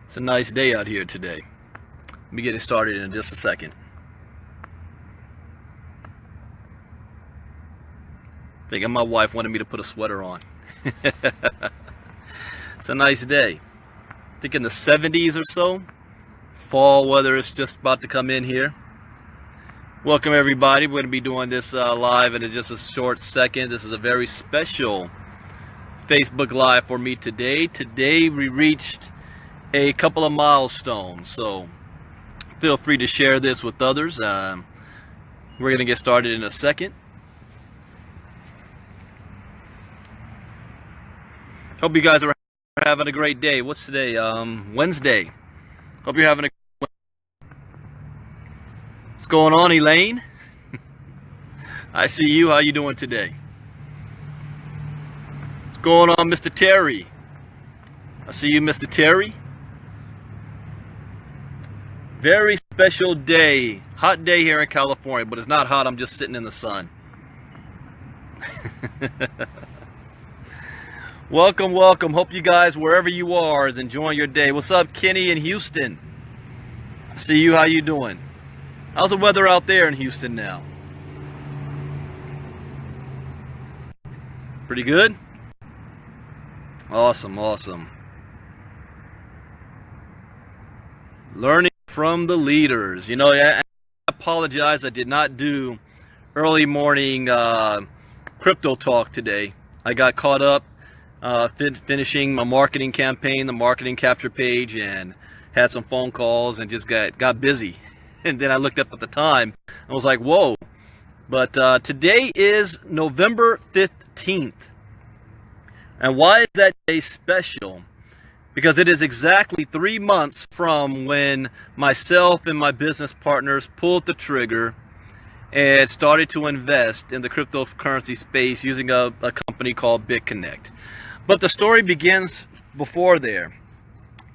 It's a nice day out here today. Let me get it started in just a second. I think my wife wanted me to put a sweater on. It's a nice day. I think in the 70s or so. Fall weather is just about to come in here. Welcome everybody. We're going to be doing this live in just a short second. This is a very special Facebook Live for me today. Today we reached a couple of milestones, so feel free to share this with others. We're going to get started in a second. Hope you guys are having a great day. What's today? Wednesday. Hope you're having a What's going on, Elaine? I see you. How you doing today? What's going on, Mr. Terry? I see you, Mr. Terry. Very special day. Hot day here in California, but it's not hot. I'm just sitting in the sun. Welcome, welcome. Hope you guys, wherever you are, is enjoying your day. What's up, Kenny in Houston? I see you. How you doing? How's the weather out there in Houston now? Pretty good? Awesome, awesome. Learning from the leaders. You know, I apologize. I did not do early morning crypto talk today. I got caught up finishing my marketing campaign, the marketing capture page, and had some phone calls and just got busy. And then I looked up at the time and was like, whoa. But today is November 15th. And why is that day special? Because it is exactly 3 months from when myself and my business partners pulled the trigger and started to invest in the cryptocurrency space using a company called Bitconnect. But the story begins before there.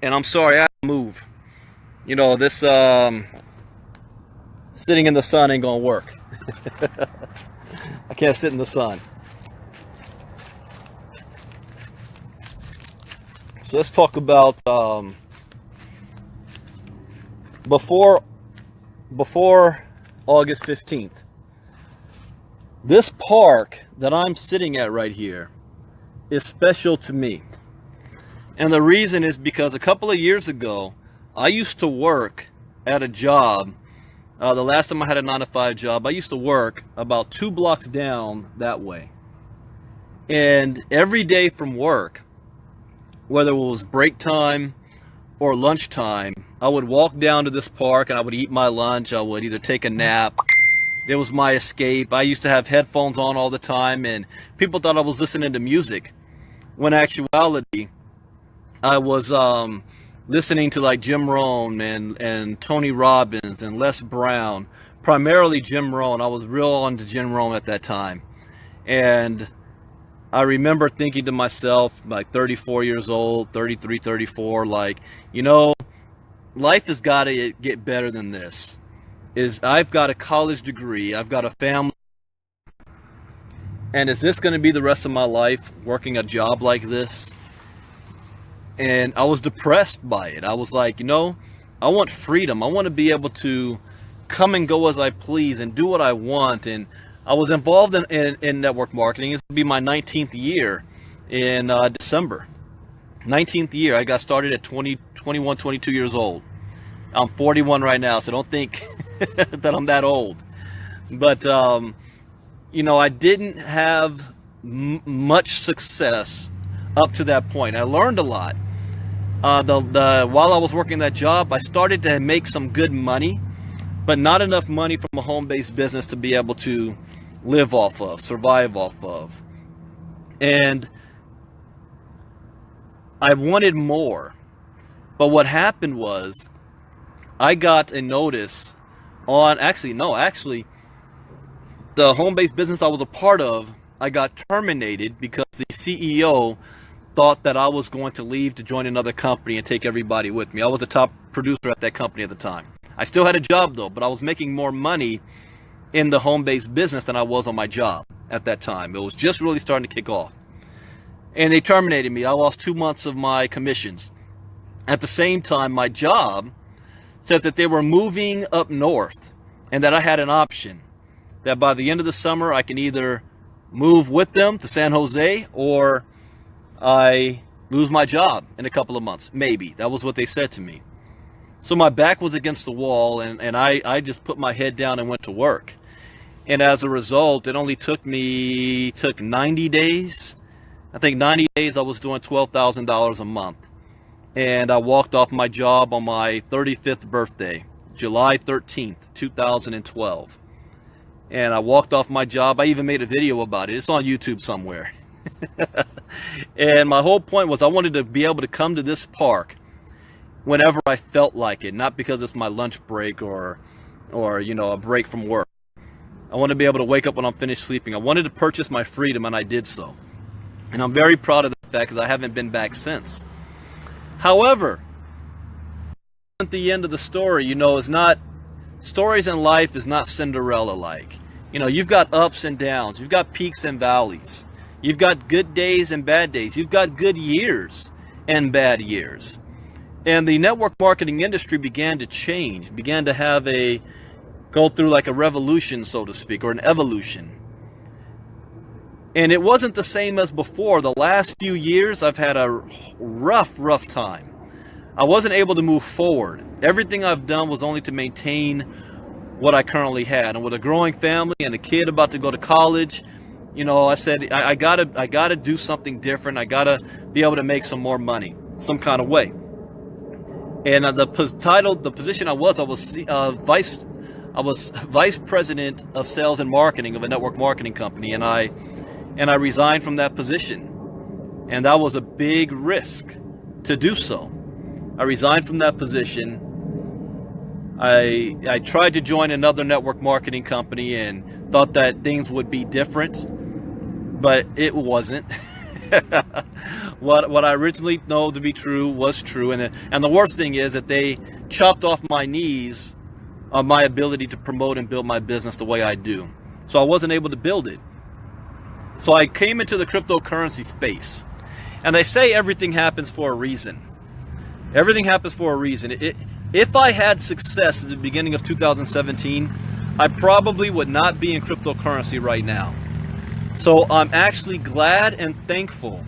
And I'm sorry, I have to move. You know, this sitting in the sun ain't gonna work. I can't sit in the sun. So let's talk about before August 15th. This park that I'm sitting at right here is special to me. And the reason is because a couple of years ago, I used to work at a job. The last time I had a 9-to-5 job, I used to work about 2 blocks down that way. And every day from work, whether it was break time or lunchtime, I would walk down to this park and I would eat my lunch. I would either take a nap. It was my escape. I used to have headphones on all the time, and people thought I was listening to music, when in actuality, I was listening to like Jim Rohn and Tony Robbins and Les Brown, primarily Jim Rohn. I was real on to Jim Rohn at that time. And I remember thinking to myself, like 34 years old, 33, 34, like, you know, life has got to get better than this. I've got a college degree, I've got a family, and is this going to be the rest of my life working a job like this? And I was depressed by it. I was like, you know, I want freedom. I want to be able to come and go as I please and do what I want. And I was involved in network marketing. This will be my 19th year in December. 19th year. I got started at 21, 22 years old. I'm 41 right now, so don't think that I'm that old. But, you know, I didn't have much success up to that point. I learned a lot. While I was working that job, I started to make some good money, but not enough money from a home-based business to be able to live off of, survive off of. And I wanted more. But what happened was I got a notice on, actually, the home-based business I was a part of, I got terminated because the CEO thought that I was going to leave to join another company and take everybody with me. I was the top producer at that company at the time. I still had a job though, but I was making more money in the home-based business than I was on my job at that time. It was just really starting to kick off. And they terminated me. I lost 2 months of my commissions. At the same time, my job said that they were moving up north and that I had an option, that by the end of the summer I can either move with them to San Jose or I lose my job in a couple of months. Maybe. That was what they said to me. So my back was against the wall, and I just put my head down and went to work. And as a result, it only took 90 days. I think 90 days I was doing $12,000 a month. And I walked off my job on my 35th birthday, July 13th, 2012. And I walked off my job. I even made a video about it. It's on YouTube somewhere. And my whole point was I wanted to be able to come to this park whenever I felt like it, not because it's my lunch break or you know, a break from work. I want to be able to wake up when I'm finished sleeping. I wanted to purchase my freedom, and I did so. And I'm very proud of that fact because I haven't been back since. However, at the end of the story, you know, is not, stories in life is not Cinderella-like. You know, you've got ups and downs. You've got peaks and valleys. You've got good days and bad days. You've got good years and bad years. And the network marketing industry began to change, began to go through like a revolution, so to speak, or an evolution. And it wasn't the same as before. The last few years, I've had a rough time. I wasn't able to move forward. Everything I've done was only to maintain what I currently had. And with a growing family and a kid about to go to college, you know, I said, I gotta do something different. I gotta be able to make some more money, some kind of way. And the position I was vice president of sales and marketing of a network marketing company, and I resigned from that position, and that was a big risk to do so. I resigned from that position. I tried to join another network marketing company and thought that things would be different, but it wasn't. What I originally know to be true was true, and the worst thing is that they chopped off my knees on my ability to promote and build my business the way I do. So I wasn't able to build it. So I came into the cryptocurrency space, and they say everything happens for a reason. Everything happens for a reason. If I had success at the beginning of 2017, I probably would not be in cryptocurrency right now. So I'm actually glad and thankful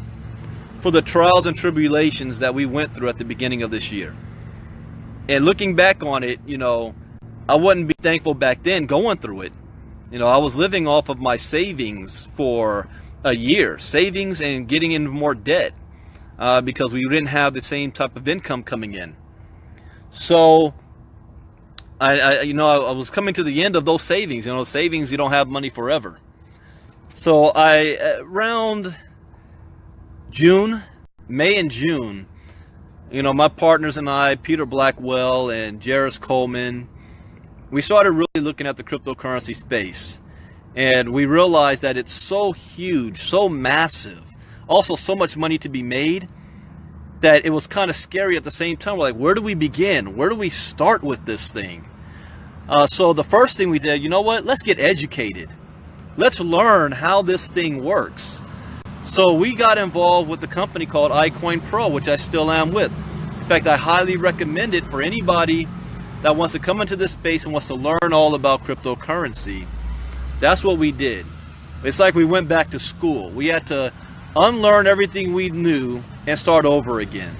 for the trials and tribulations that we went through at the beginning of this year. And looking back on it, you know, I wouldn't be thankful back then going through it. You know, I was living off of my savings for a year, savings and getting into more debt because we didn't have the same type of income coming in. So I was coming to the end of those savings. You know, savings, you don't have money forever. So around May and June, you know, my partners and I, Peter Blackwell and Jairus Coleman, we started really looking at the cryptocurrency space, and we realized that it's so huge, so massive, also so much money to be made, that it was kind of scary at the same time. We're like, where do we begin? Where do we start with this thing? So the first thing we did, you know what? Let's get educated. Let's learn how this thing works. So we got involved with a company called iCoin Pro, which I still am with. In fact, I highly recommend it for anybody that wants to come into this space and wants to learn all about cryptocurrency. That's what we did. It's like we went back to school. We had to unlearn everything we knew and start over again.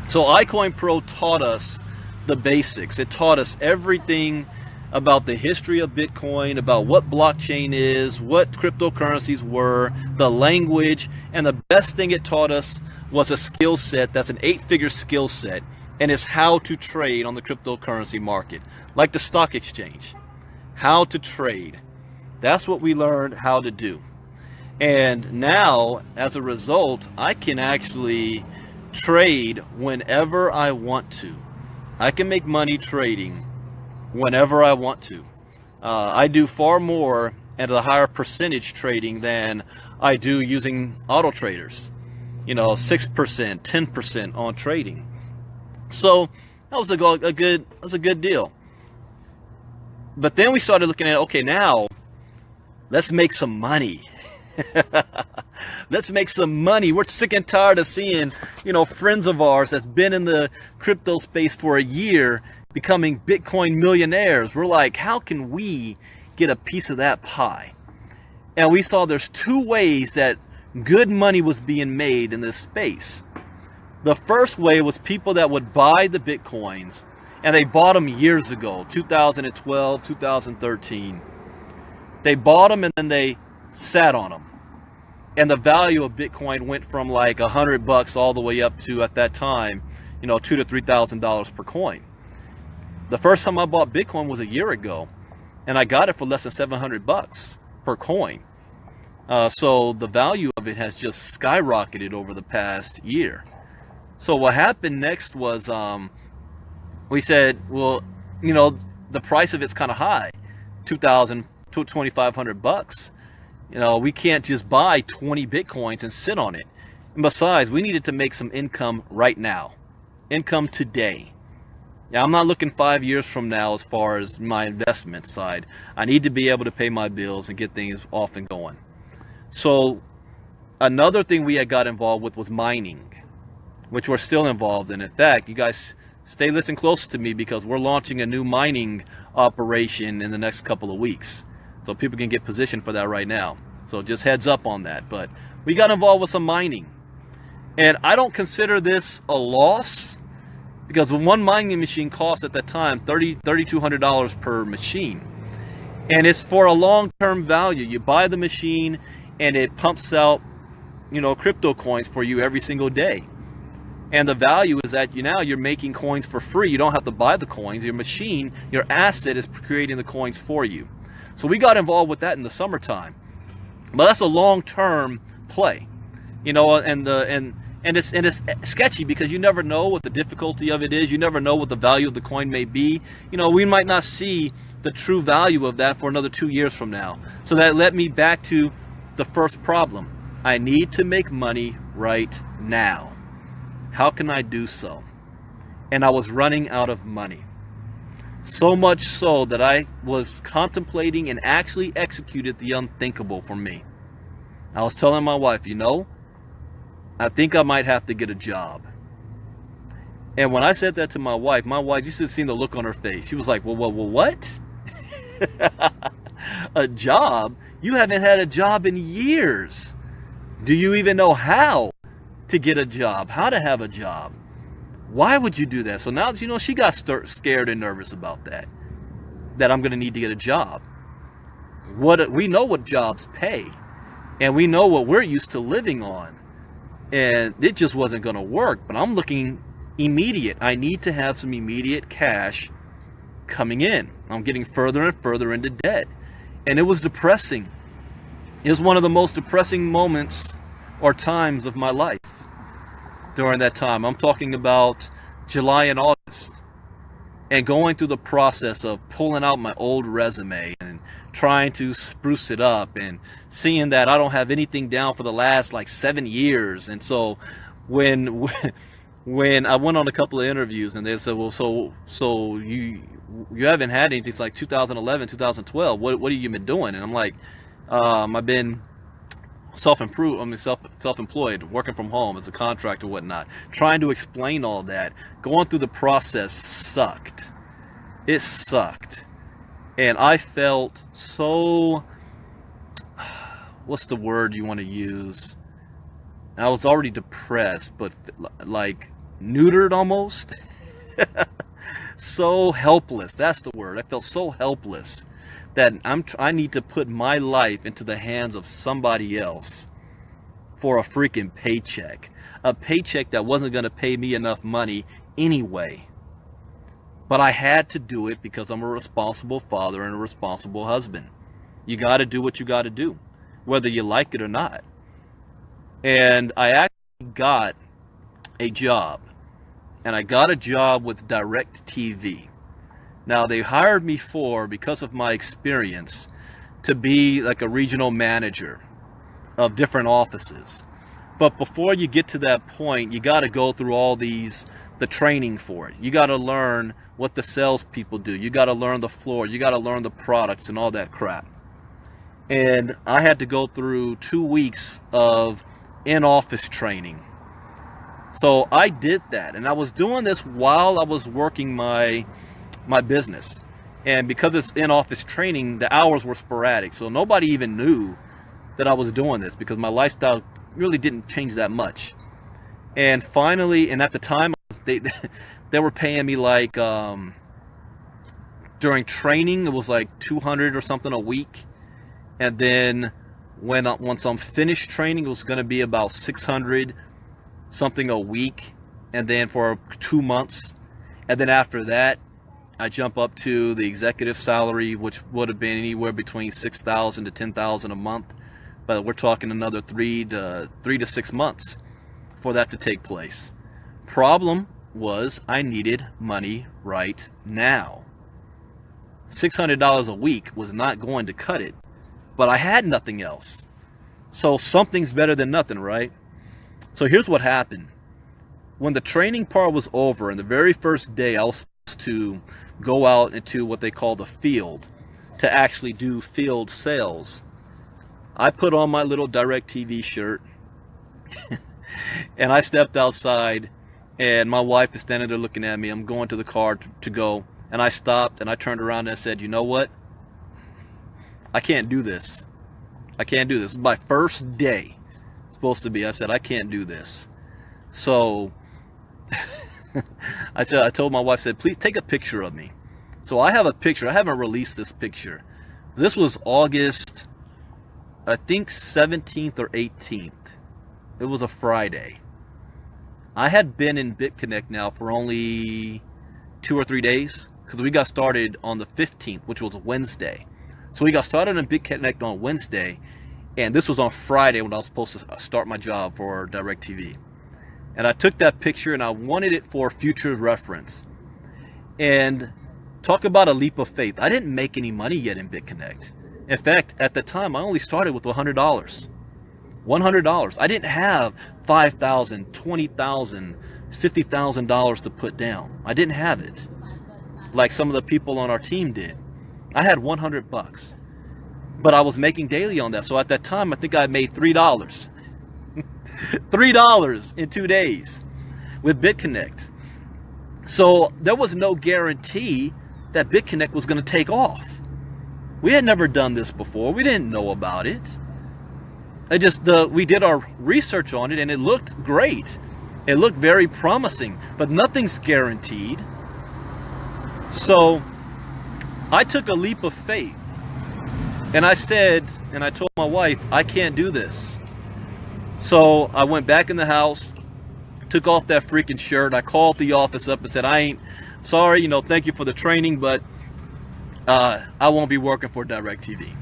So iCoin Pro taught us the basics. It taught us everything about the history of Bitcoin, about what blockchain is, what cryptocurrencies were, the language, and the best thing it taught us was a skill set that's an 8-figure skill set, and it's how to trade on the cryptocurrency market, like the stock exchange. How to trade. That's what we learned how to do. And now, as a result, I can actually trade whenever I want to. I can make money trading whenever I want to. I do far more at a higher percentage trading than I do using auto traders. 6%, 10% on trading. So that was a good deal. But then we started looking at, okay, now let's make some money. Let's make some money. We're sick and tired of seeing, friends of ours that's been in the crypto space for a year becoming Bitcoin millionaires. We're like, how can we get a piece of that pie? And we saw there's two ways that good money was being made in this space. The first way was people that would buy the Bitcoins, and they bought them years ago, 2012, 2013. They bought them and then they sat on them. And the value of Bitcoin went from like $100 all the way up to, at that time, $2,000 to $3,000 per coin. The first time I bought Bitcoin was a year ago, and I got it for less than $700 per coin. So the value of it has just skyrocketed over the past year. So what happened next was we said, well, the price of it's kind of high, $2,000 to $2,500. We can't just buy 20 Bitcoins and sit on it. And besides, we needed to make some income right now, income today. Yeah, I'm not looking 5 years from now as far as my investment side. I need to be able to pay my bills and get things off and going. So another thing we had got involved with was mining, which we're still involved in. In fact, you guys listen close to me, because we're launching a new mining operation in the next couple of weeks. So people can get positioned for that right now. So just heads up on that. But we got involved with some mining. And I don't consider this a loss, because one mining machine cost at that time $3,200 per machine. And it's for a long-term value. You buy the machine and it pumps out, crypto coins for you every single day. And the value is that you're making coins for free. You don't have to buy the coins. Your machine, your asset, is creating the coins for you. So we got involved with that in the summertime. But that's a long-term play, and it's sketchy, because you never know what the difficulty of it is. You never know what the value of the coin may be. We might not see the true value of that for another 2 years from now. So that led me back to the first problem. I need to make money right now. How can I do so? And I was running out of money. So much so that I was contemplating and actually executed the unthinkable for me. I was telling my wife, I think I might have to get a job. And when I said that to my wife, you should have seen the look on her face. She was like, well, what? A job? You haven't had a job in years. Do you even know how to get a job? How to have a job? Why would you do that? So now, she got scared and nervous about that I'm going to need to get a job. We know what jobs pay, and we know what we're used to living on, and it just wasn't going to work. But I'm looking immediate. I need to have some immediate cash coming in. I'm getting further and further into debt, and it was depressing. It was one of the most depressing moments or times of my life. During that time, I'm talking about July and August, and going through the process of pulling out my old resume and trying to spruce it up, and seeing that I don't have anything down for the last like 7 years. And so when I went on a couple of interviews, and they said, well, so you haven't had anything since like 2011, 2012. What have you been doing? And I'm like, I've been self-employed, working from home as a contractor, whatnot. Trying to explain all that, going through the process sucked. It sucked, and I felt so. What's the word you want to use? I was already depressed, but like neutered almost. So helpless. That's the word. I felt so helpless that I need to put my life into the hands of somebody else for a freaking paycheck. A paycheck that wasn't going to pay me enough money anyway. But I had to do it because I'm a responsible father and a responsible husband. You got to do what you got to do, whether you like it or not. And I actually got a job, and I got a job with DirecTV. Now they hired me because of my experience, to be like a regional manager of different offices. But before you get to that point, you got to go through all the training for it. You got to learn what the salespeople do. You got to learn the floor. You got to learn the products and all that crap. And I had to go through 2 weeks of in-office training. So I did that, and I was doing this while I was working my business. And because it's in-office training, the hours were sporadic, so nobody even knew that I was doing this, because my lifestyle really didn't change that much. And finally, and at the time, they were paying me like, during training, it was like 200 or something a week. And then once I'm finished training, it was going to be about 600 something a week. And then for 2 months. And then after that, I jump up to the executive salary, which would have been anywhere between $6,000 to $10,000 a month. But we're talking another 3 to 6 months for that to take place. Problem was, I needed money right now. $600 a week was not going to cut it, but I had nothing else. So something's better than nothing, right? So here's what happened. When the training part was over, and the very first day I was supposed to go out into what they call the field to actually do field sales, I put on my little DirecTV shirt and I stepped outside, and my wife is standing there looking at me. I'm going to the car to go, and I stopped and I turned around and I said, you know what? I can't do this. I can't do this. It's my first day. It's supposed to be. I said, I can't do this. So I told my wife, I said, please take a picture of me. So I have a picture. I haven't released this picture. This was August, I think 17th or 18th. It was a Friday. I had been in Bitconnect now for only 2 or 3 days, because we got started on the 15th, which was a Wednesday. So we got started in Bitconnect on Wednesday, and this was on Friday when I was supposed to start my job for DirecTV. And I took that picture and I wanted it for future reference. And talk about a leap of faith. I didn't make any money yet in Bitconnect. In fact, at the time, I only started with $100. $100. I didn't have $5,000, $20,000, $50,000 to put down. I didn't have it like some of the people on our team did. I had 100 bucks, but I was making daily on that. So at that time, I think I made $3. $3 in 2 days with Bitconnect. So there was no guarantee that Bitconnect was going to take off. We had never done this before. We didn't know about it. We did our research on it, and it looked great. It looked very promising, but nothing's guaranteed. So I took a leap of faith, and I said, and I told my wife, I can't do this. So I went back in the house, took off that freaking shirt. I called the office up and said, I ain't sorry, thank you for the training, but I won't be working for DirecTV.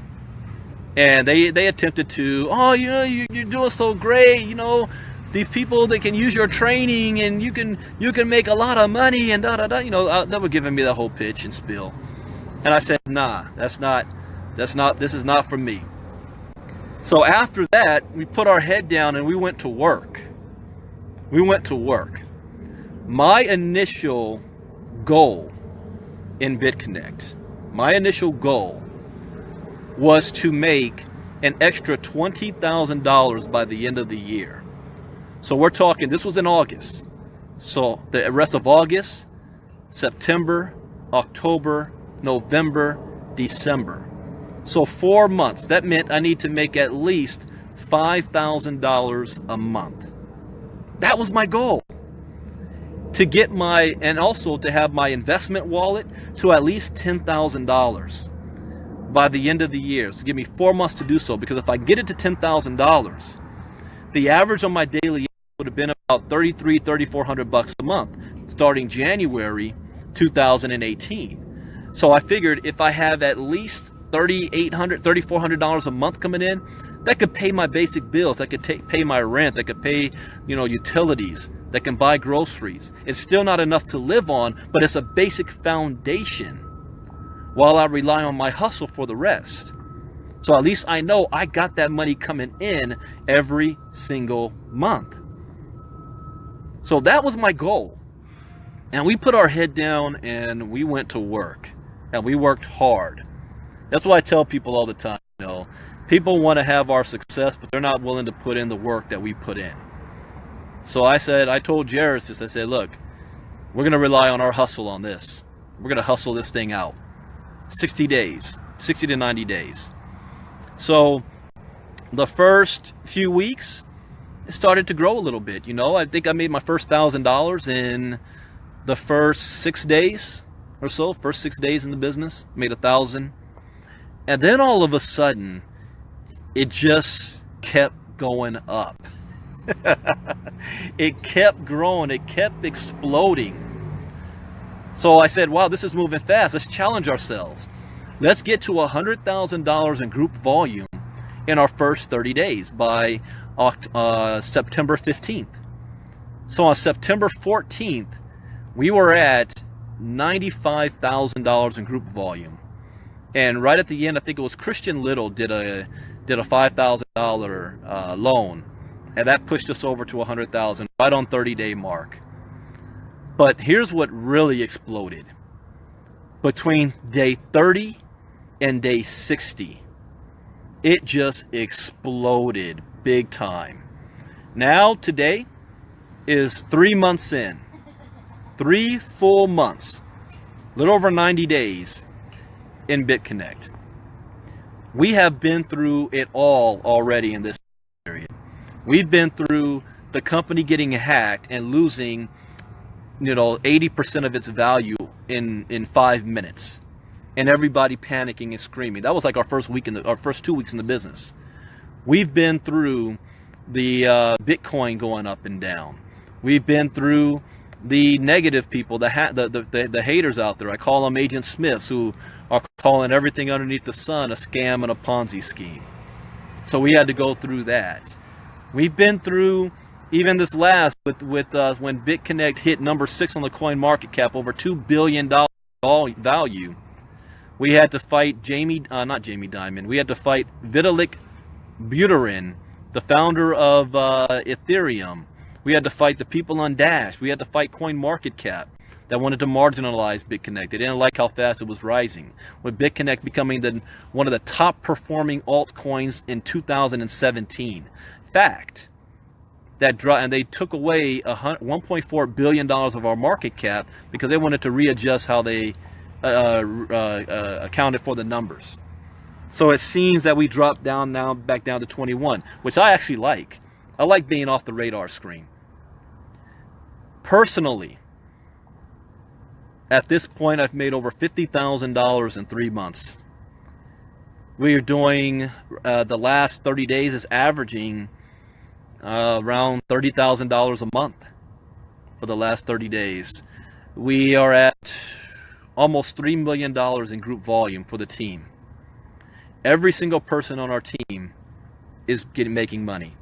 And they attempted to, oh, you're doing so great, these people, they can use your training and you can make a lot of money and they were giving me the whole pitch and spiel. And I said, nah, this is not for me. So after that, we put our head down and we went to work. My initial goal in Bitconnect, was to make an extra $20,000 by the end of the year. So we're talking, this was in August. So the rest of August, September, October, November, December. So 4 months. That meant I need to make at least $5,000 a month. That was my goal. To get and also to have my investment wallet to at least $10,000 by the end of the year. So give me 4 months to do so, because if I get it to $10,000, the average on my daily would have been about $3,300, $3,400 a month, starting January 2018. So I figured if I have at least $3,800, $3,400 a month coming in, that could pay my basic bills. That could pay my rent. That could pay, utilities. that can buy groceries. It's still not enough to live on, but it's a basic foundation while I rely on my hustle for the rest. So at least I know I got that money coming in every single month. So that was my goal. And we put our head down and we went to work. And we worked hard. That's what I tell people all the time. You know, people want to have our success, but they're not willing to put in the work that we put in. So I told Jairus this, I said, look, we're going to rely on our hustle on this. We're going to hustle this thing out. 60 days, 60 to 90 days. So the first few weeks, it started to grow a little bit. You know, I think I made my first $1,000 in the first 6 days or so. First 6 days in the business, made $1,000. And then all of a sudden, it just kept going up. It kept growing. It kept exploding. So I said, wow, this is moving fast. Let's challenge ourselves. Let's get to $100,000 in group volume in our first 30 days by September 15th. So on September 14th, we were at $95,000 in group volume. And right at the end, I think it was Christian Little did a $5,000 loan. And that pushed us over to $100,000 right on 30-day mark. But here's what really exploded. Between day 30 and day 60, it just exploded big time. Now, today is 3 months in. 3 full months. A little over 90 days in Bitconnect. We have been through it all already in this period. We've been through the company getting hacked and losing, 80% of its value in 5 minutes, and everybody panicking and screaming. That was like our first 2 weeks in the business. We've been through the Bitcoin going up and down. We've been through the negative people, the haters out there. I call them Agent Smiths, who are calling everything underneath the sun a scam and a Ponzi scheme. So we had to go through that. We've been through even this last with when Bitconnect hit number 6 on the coin market cap, over $2 billion value. We had to fight not Jamie Dimon. We had to fight Vitalik Buterin, the founder of Ethereum. We had to fight the people on Dash. We had to fight CoinMarketCap that wanted to marginalize Bitconnect. They didn't like how fast it was rising. With Bitconnect becoming one of the top performing altcoins in 2017. Fact. And they took away $1.4 billion of our market cap because they wanted to readjust how they accounted for the numbers. So it seems that we dropped down now back down to 21, which I actually like. I like being off the radar screen. Personally, at this point, I've made over $50,000 in 3 months. We are doing, the last 30 days is averaging around $30,000 a month for the last 30 days. We are at almost $3 million in group volume for the team. Every single person on our team is making money.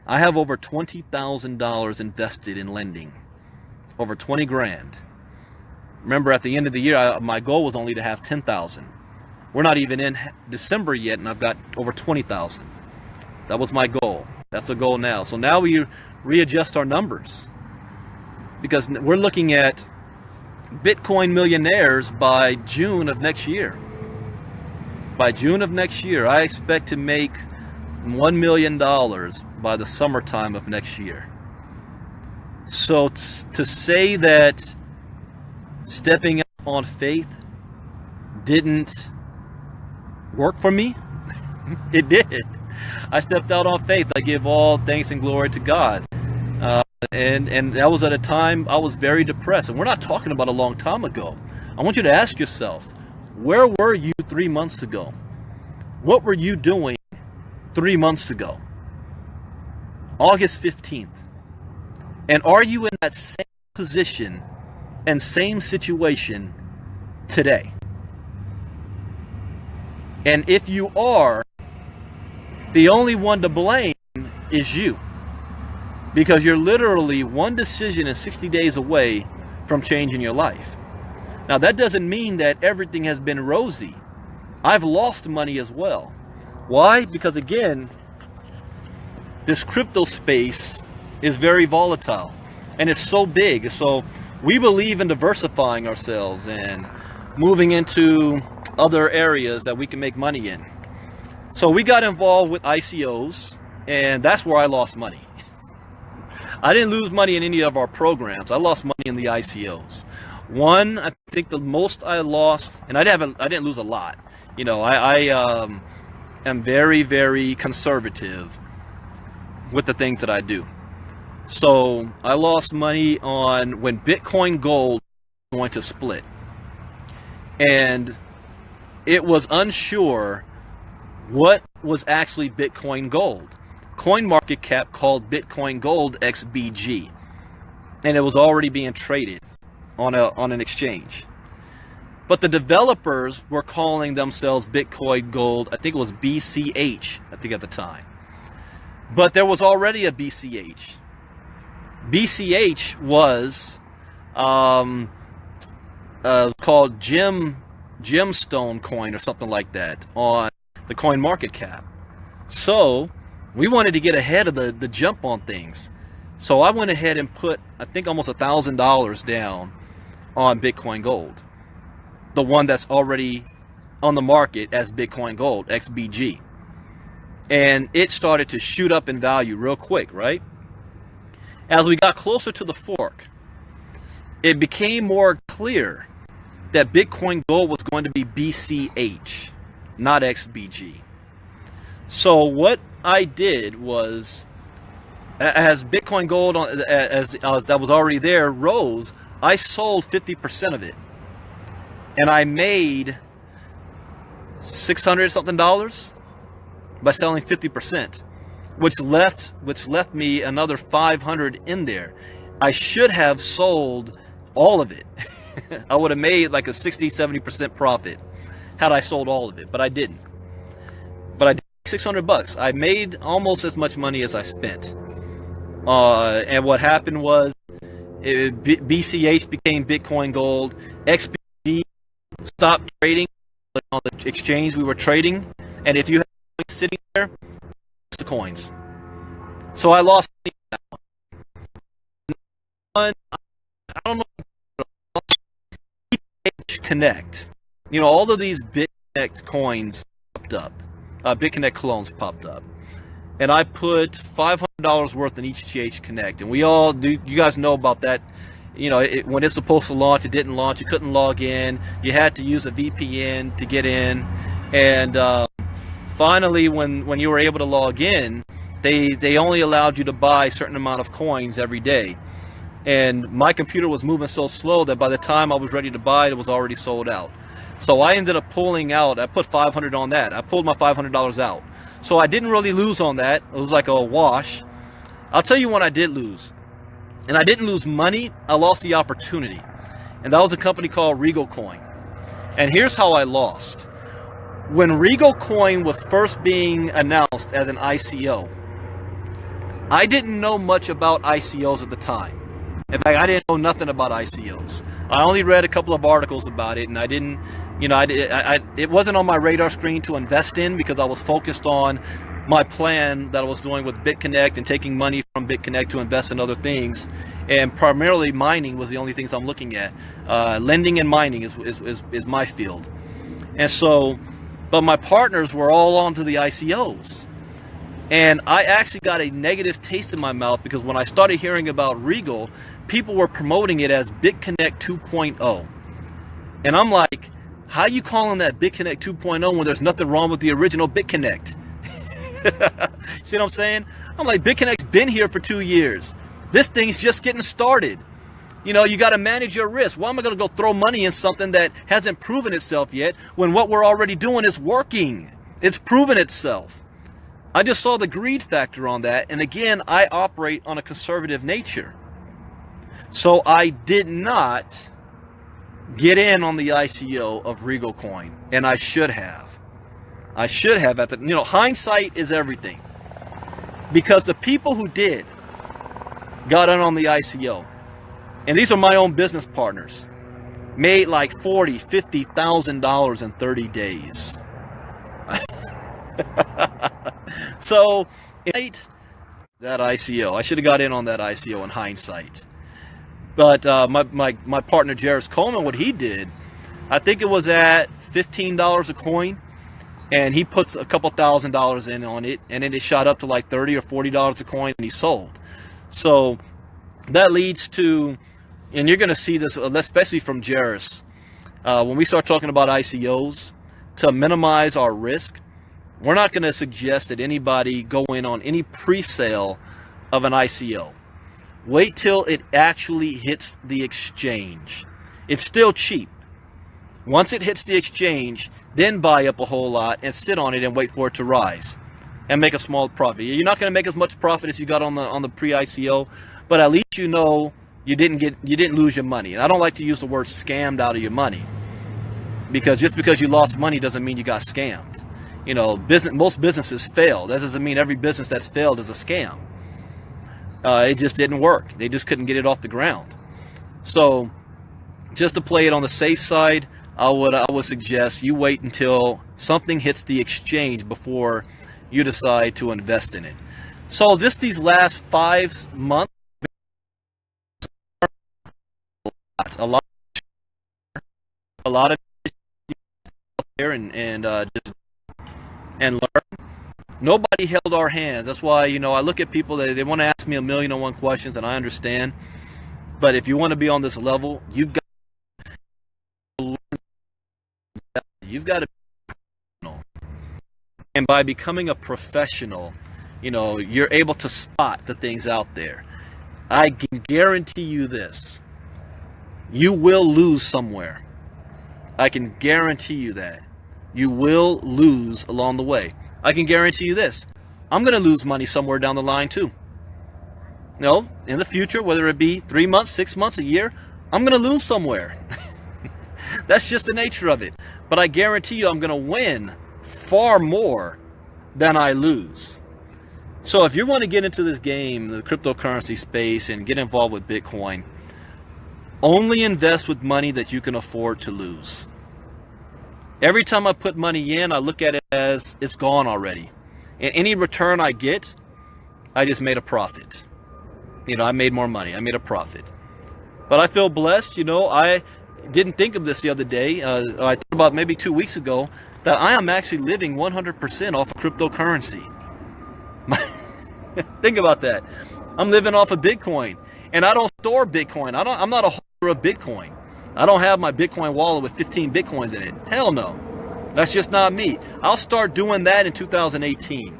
I have over $20,000 invested in lending, over 20 grand. Remember, at the end of the year, my goal was only to have 10,000. We're not even in December yet, and I've got over 20,000. That was my goal. That's the goal now. So now we readjust our numbers, because we're looking at Bitcoin millionaires by June of next year. By June of next year, I expect to make $1 million by the summertime of next year. So to say that stepping up on faith didn't work for me, it did. I stepped out on faith. I give all thanks and glory to God. And that was at a time I was very depressed. And we're not talking about a long time ago. I want you to ask yourself, where were you 3 months ago? What were you doing 3 months ago? August 15th. And are you in that same position and same situation today? And if you are, the only one to blame is you. because you're literally one decision and 60 days away from changing your life. Now, that doesn't mean that everything has been rosy. I've lost money as well. Why? Because again, this crypto space is very volatile and it's so big. So we believe in diversifying ourselves and moving into other areas that we can make money in. So we got involved with ICOs, and that's where I lost money. I didn't lose money in any of our programs. I lost money in the ICOs. One, I think the most I lost, and I didn't lose a lot. You know, I am very, very conservative with the things that I do. So I lost money on when Bitcoin Gold was going to split. And it was unsure what was actually Bitcoin Gold. CoinMarketCap called Bitcoin Gold XBG, and it was already being traded on an exchange. But the developers were calling themselves Bitcoin Gold. I think it was BCH, I think at the time. But there was already a BCH. BCH was called Gemstone coin or something like that on the CoinMarketCap. So we wanted to get ahead of the jump on things. So I went ahead and put, I think, almost $1,000 down on Bitcoin Gold, the one that's already on the market as Bitcoin Gold, XBG. And it started to shoot up in value real quick, right? As we got closer to the fork, it became more clear that Bitcoin Gold was going to be BCH, not XBG. So what I did was, as Bitcoin Gold, as that was already there, rose, I sold 50% of it. And I made $600 something by selling 50%, which left me another 500 in there. I should have sold all of it. I would have made like a 60-70% profit had I sold all of it, but I didn't. But I did $600. I made almost as much money as I spent. And what happened was, BCH became Bitcoin Gold. XBG stopped trading on the exchange we were trading, and if you had sitting there, it's the coins. So I lost that one. I don't know. Bitconnect. You know, all of these Bitconnect coins popped up. Bitconnect clones popped up. And I put $500 worth in each TH Connect. And we all do, you guys know about that. You know, when it's supposed to launch, it didn't launch. You couldn't log in. You had to use a VPN to get in. And finally, when you were able to log in, they only allowed you to buy a certain amount of coins every day. And my computer was moving so slow that by the time I was ready to buy it, it was already sold out. So I ended up pulling out. I put 500 on that. I pulled my $500 out. So I didn't really lose on that. It was like a wash. I'll tell you when I did lose. And I didn't lose money. I lost the opportunity. And that was a company called Regal Coin. And here's how I lost. When Regal Coin was first being announced as an ICO, I didn't know much about ICOs at the time. In fact, I didn't know nothing about ICOs. I only read a couple of articles about it, and I didn't, you know, it wasn't on my radar screen to invest in because I was focused on my plan that I was doing with Bitconnect and taking money from Bitconnect to invest in other things. And primarily mining was the only things I'm looking at. Lending and mining is my field. And so, but my partners were all onto the ICOs. And I actually got a negative taste in my mouth because when I started hearing about Regal, people were promoting it as Bitconnect 2.0. And I'm like, how are you calling that Bitconnect 2.0 when there's nothing wrong with the original Bitconnect? See what I'm saying? I'm like, Bitconnect's been here for 2 years. This thing's just getting started. You know, you got to manage your risk. Why am I going to go throw money in something that hasn't proven itself yet when what we're already doing is working? It's proven itself. I just saw the greed factor on that. And again, I operate on a conservative nature. So I did not get in on the ICO of Regal Coin. And I should have. I should have. You know, hindsight is everything. Because the people who did, got in on the ICO. And these are my own business partners. Made like $40,000, $50,000 in 30 days. So, that ICO, I should have got in on that ICO in hindsight. But my partner Jairus Coleman, what he did, I think it was at $15 a coin, and he puts a couple $1,000s in on it, and then it shot up to like $30 or $40 a coin, and he sold. So that leads to, and you're going to see this, especially from Jairus, when we start talking about ICOs, to minimize our risk, we're not going to suggest that anybody go in on any pre-sale of an ICO. Wait till it actually hits the exchange. It's still cheap. Once it hits the exchange, then buy up a whole lot and sit on it and wait for it to rise and make a small profit. You're not going to make as much profit as you got on the pre-ICO, but at least you know you didn't lose your money. And I don't like to use the word scammed out of your money, because just because you lost money doesn't mean you got scammed. You know, most businesses fail. That doesn't mean every business that's failed is a scam. It just didn't work. They just couldn't get it off the ground. So just to play it on the safe side, I would suggest you wait until something hits the exchange before you decide to invest in it. So just these last 5 months, a lot of there and learn. Nobody held our hands. That's why, you know, I look at people, they want to ask me 1,000,001 questions, and I understand. But if you want to be on this level, you've got to learn. You've got to be professional. And by becoming a professional, you know, you're able to spot the things out there. I can guarantee you this. You will lose somewhere. I can guarantee you that. You will lose along the way. I can guarantee you this. I'm going to lose money somewhere down the line too. No, in the future, whether it be 3 months, 6 months, a year, I'm going to lose somewhere. That's just the nature of it. But I guarantee you I'm going to win far more than I lose. So if you want to get into this game, the cryptocurrency space, and get involved with Bitcoin, only invest with money that you can afford to lose. Every time I put money in, I look at it as it's gone already. And any return I get, I just made a profit. You know, I made more money. I made a profit. But I feel blessed. You know, I didn't think of this the other day. I thought about maybe 2 weeks ago that I am actually living 100% off of cryptocurrency. Think about that. I'm living off of Bitcoin. And I don't store Bitcoin. I'm not a holder of Bitcoin. I don't have my Bitcoin wallet with 15 Bitcoins in it. Hell no. That's just not me. I'll start doing that in 2018.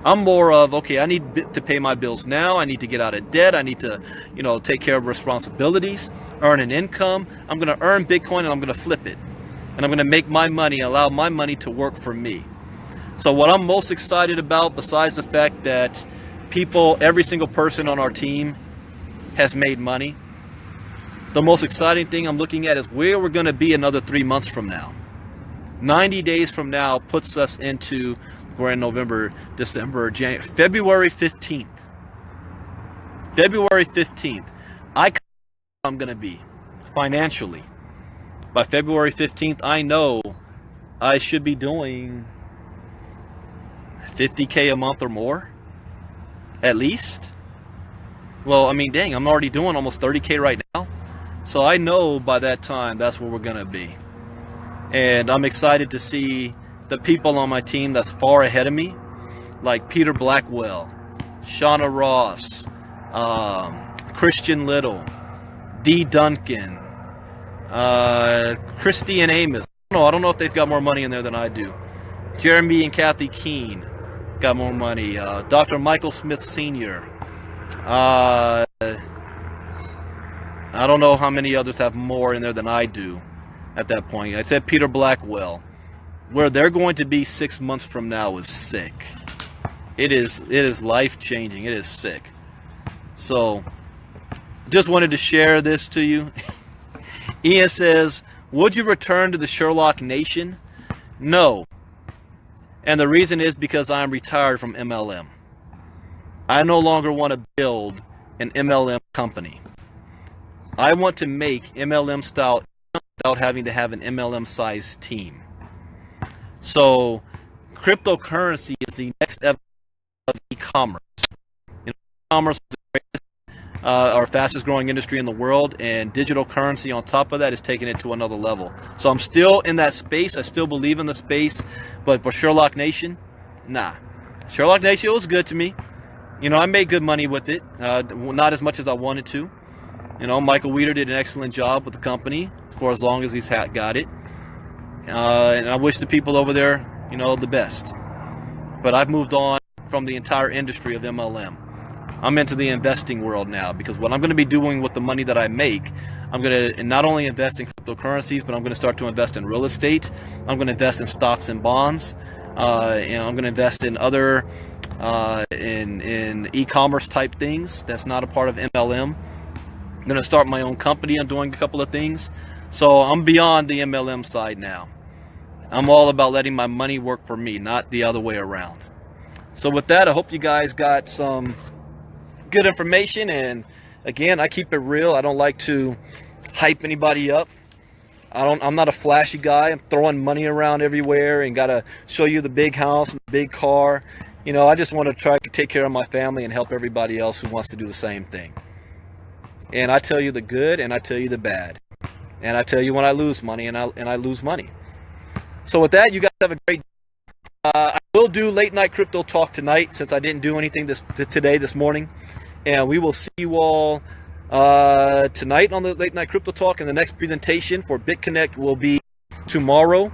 I'm more of, okay, I need to pay my bills now. I need to get out of debt. I need to, you know, take care of responsibilities, earn an income. I'm going to earn Bitcoin and I'm going to flip it. And I'm going to make my money, allow my money to work for me. So what I'm most excited about, besides the fact that people, every single person on our team has made money, the most exciting thing I'm looking at is where we're going to be another 3 months from now. 90 days from now puts us into, we're in November, December, January, February 15th. February 15th. I'm going to be financially. By February 15th, I know I should be doing $50K a month or more, at least. Well, I mean, dang, I'm already doing almost $30K right now. So I know by that time, that's where we're going to be. And I'm excited to see the people on my team that's far ahead of me, like Peter Blackwell, Shauna Ross, Christian Little, Dee Duncan, Christy and Amos. I don't know if they've got more money in there than I do. Jeremy and Kathy Keene got more money. Dr. Michael Smith Sr. I don't know how many others have more in there than I do at that point. I said Peter Blackwell. Where they're going to be 6 months from now is sick. It is life-changing. It is sick. So, just wanted to share this to you. Ian says, would you return to the Sherlock Nation? No. And the reason is because I'm retired from MLM. I no longer want to build an MLM company. I want to make MLM style without having to have an MLM sized team. So cryptocurrency is the next evolution of e-commerce. E-commerce is our fastest growing industry in the world, and digital currency on top of that is taking it to another level. So I'm still in that space. I still believe in the space, but for Sherlock Nation, nah. Sherlock Nation was good to me. You know, I made good money with it, not as much as I wanted to. You know, Michael Weeder did an excellent job with the company for as long as he's got it. And I wish the people over there, you know, the best. But I've moved on from the entire industry of MLM. I'm into the investing world now, because what I'm going to be doing with the money that I make, I'm going to not only invest in cryptocurrencies, but I'm going to start to invest in real estate. I'm going to invest in stocks and bonds. And I'm going to invest in other in e-commerce type things that's not a part of MLM. I'm going to start my own company. I'm doing a couple of things. So I'm beyond the MLM side now. I'm all about letting my money work for me, not the other way around. So with that, I hope you guys got some good information. And again, I keep it real. I don't like to hype anybody up. I'm not a flashy guy. I'm throwing money around everywhere and gotta show you the big house and the big car. You know, I just want to try to take care of my family and help everybody else who wants to do the same thing. And I tell you the good, and I tell you the bad, and I tell you when I lose money, and I lose money. So with that, you guys have a great day. I will do late night crypto talk tonight, since I didn't do anything this morning, and we will see you all tonight on the late night crypto talk. And the next presentation for Bitconnect will be tomorrow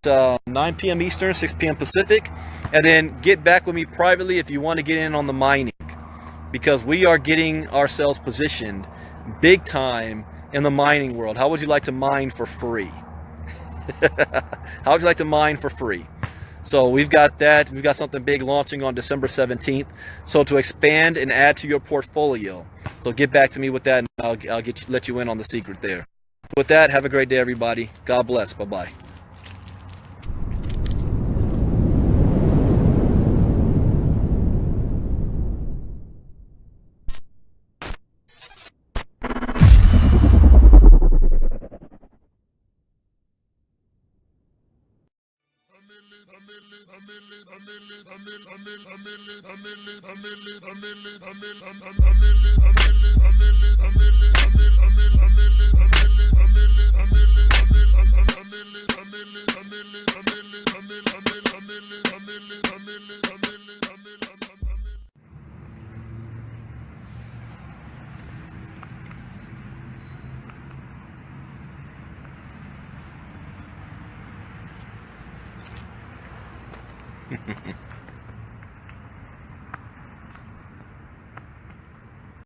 at 9 p.m. Eastern, 6 p.m. Pacific. And then get back with me privately if you want to get in on the mining, because we are getting ourselves positioned big time in the mining world. How would you like to mine for free? How would you like to mine for free? So we've got that. We've got something big launching on December 17th. So to expand and add to your portfolio. So get back to me with that, and I'll let you in on the secret there. With that, have a great day, everybody. God bless. Bye-bye.